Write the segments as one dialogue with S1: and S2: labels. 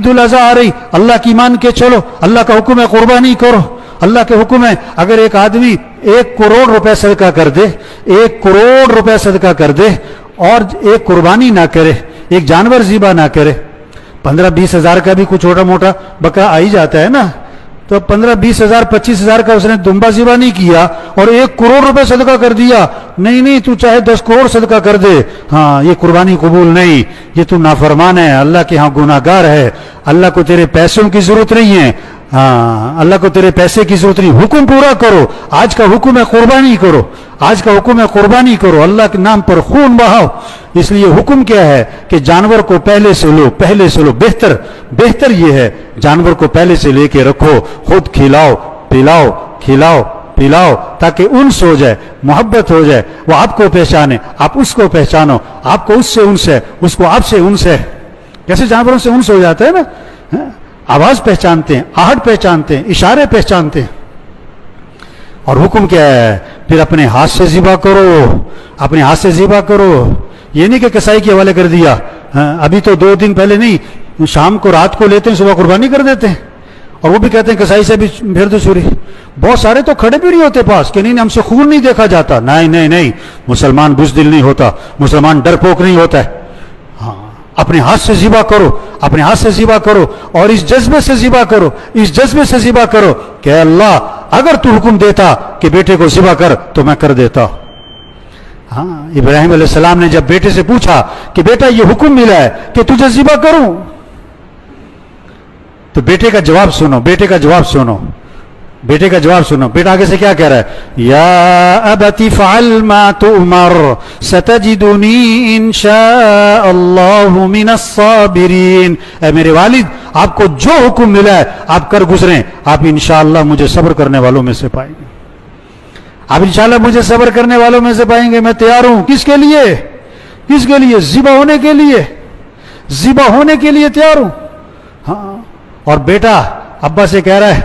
S1: عید الاضحیٰ آ رہی، اللہ کی مان کے چلو، اللہ کا حکم ہے قربانی کرو، اللہ کے حکم ہے اگر ایک آدمی 1 کروڑ روپے صدقہ کر دے، 1 کروڑ روپے صدقہ کر دے اور ایک قربانی نہ کرے، ایک جانور ذبح نہ کرے، 15-20 ہزار کا بھی کچھ چھوٹا موٹا بکرا آ ہی جاتا ہے نا، تو 15-20 ہزار 25 ہزار کا اس نے دمبا ذبح نہیں کیا اور 1 کروڑ روپے صدقہ کر دیا، نہیں تو چاہے 10 کروڑ صدقہ کر دے، ہاں یہ قربانی قبول نہیں، یہ تو نافرمان ہے، اللہ کے ہاں گناہ گار ہے، اللہ کو تیرے پیسوں کی ضرورت نہیں ہے، ہاں اللہ کو تیرے پیسے کی ضرورت نہیں، حکم پورا کرو، آج کا حکم ہے قربانی کرو، آج کا حکم ہے قربانی کرو، اللہ کے نام پر خون بہاؤ، اس لیے حکم کیا ہے کہ جانور کو پہلے سے لو، بہتر یہ ہے جانور کو پہلے سے لے کے رکھو، خود کھلاؤ پلاؤ تاکہ انس ہو جائے، محبت ہو جائے، وہ آپ کو پہچانے، آپ اس کو پہچانو، آپ کو اس سے انس ہے، اس کو آپ سے انس ہے، جیسے جانوروں سے انس ہو جاتا ہے نا، آواز پہچانتے ہیں، آہٹ پہچانتے ہیں، اشارے پہچانتے ہیں، اور حکم کیا ہے پھر اپنے ہاتھ سے ذبح کرو، یہ نہیں کہ کسائی کے حوالے کر دیا، ابھی تو 2 دن پہلے نہیں، شام کو رات کو لیتے ہیں، صبح قربانی کر دیتے ہیں، اور وہ بھی کہتے ہیں کسائی سے بھی پھیر دو چھری، بہت سارے تو کھڑے بھی نہیں ہوتے پاس کہ نہیں ہم سے خون نہیں دیکھا جاتا، نہیں، مسلمان بزدل نہیں ہوتا، مسلمان ڈرپوک نہیں ہوتا ہے، اپنے ہاتھ سے ذبح کرو اور اس جذبے سے ذبح کرو کہ اللہ اگر تو حکم دیتا کہ بیٹے کو ذبح کر تو میں کر دیتا۔ ہاں ابراہیم علیہ السلام نے جب بیٹے سے پوچھا کہ بیٹا یہ حکم ملا ہے کہ تجھے ذبح کروں، تو بیٹے کا جواب سنو، بیٹا آگے سے کیا کہہ رہا ہے، یا ابت فعل ما تؤمر ستجدنی انشاء اللہ من الصابرین، اے میرے والد آپ کو جو حکم ملا ہے آپ کر گزریں، آپ انشاءاللہ مجھے صبر کرنے والوں میں سے پائیں گے، میں تیار ہوں، کس کے لیے ذبح ہونے کے لیے تیار ہوں۔ ہاں اور بیٹا ابا سے کہہ رہا ہے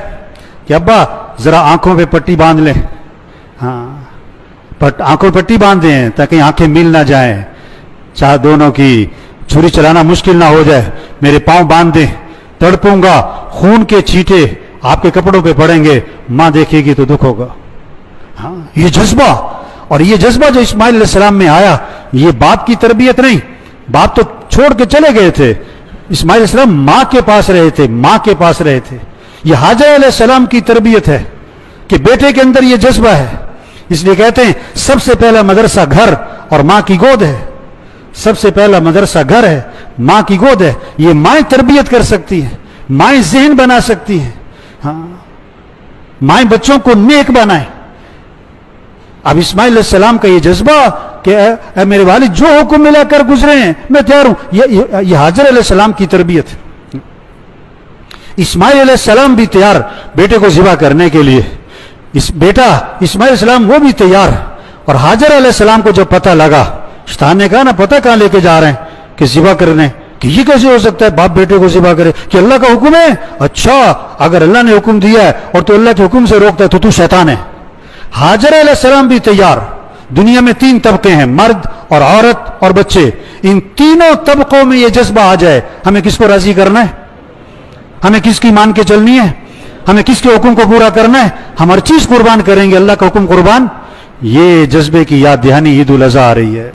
S1: کہ ابا ذرا آنکھوں پہ پٹی باندھ لیں، آنکھوں پہ پٹی باندھ دیں تاکہ آنکھیں مل نہ جائیں، چاہے دونوں کی چھری چلانا مشکل نہ ہو جائے، میرے پاؤں باندھ دیں، تڑپوں گا، خون کے چھینٹے آپ کے کپڑوں پہ پڑیں گے، ماں دیکھے گی تو دکھ ہوگا۔ ہاں یہ جذبہ جو اسماعیل علیہ السلام میں آیا، یہ باپ کی تربیت نہیں، باپ تو چھوڑ کے چلے گئے تھے، اسماعیل علیہ السلام ماں کے پاس رہے تھے، یہ حاجر علیہ السلام کی تربیت ہے کہ بیٹے کے اندر یہ جذبہ ہے، اس لیے کہتے ہیں سب سے پہلا مدرسہ گھر اور ماں کی گود ہے، سب سے پہلا مدرسہ گھر ہے، ماں کی گود ہے، یہ مائیں تربیت کر سکتی ہیں، مائیں ذہن بنا سکتی ہیں، ہاں مائیں بچوں کو نیک بنائیں۔ اب اسماعیل علیہ السلام کا یہ جذبہ کہ اے میرے والد جو حکم ملا کر گزرے ہیں میں تیار ہوں، یہ حاجر علیہ السلام کی تربیت ہے۔ اسماعیل علیہ السلام بھی تیار بیٹے کو ذبح کرنے کے لیے، بیٹا اسماعیل علیہ السلام وہ بھی تیار، اور حاجر علیہ السلام کو جب پتہ لگا، شیطان نے کہا نا پتہ کہاں لے کے جا رہے ہیں کہ ذبح کرنے، کہ یہ کیسے ہو سکتا ہے باپ بیٹے کو ذبح کرے، کہ اللہ کا حکم ہے، اچھا اگر اللہ نے حکم دیا ہے اور تو اللہ کے حکم سے روکتا ہے تو شیطان ہے۔ حاجر علیہ السلام بھی تیار، دنیا میں 3 طبقے ہیں، مرد اور عورت اور بچے، ان تینوں طبقوں میں یہ جذبہ آ جائے، ہمیں کس کو راضی کرنا ہے، ہمیں کس کی مان کے چلنی ہے، ہمیں کس کے حکم کو پورا کرنا ہے، ہم ہر چیز قربان کریں گے، اللہ کا حکم قربان، یہ جذبے کی یاد دہانی عید الاضحیٰ آ رہی ہے۔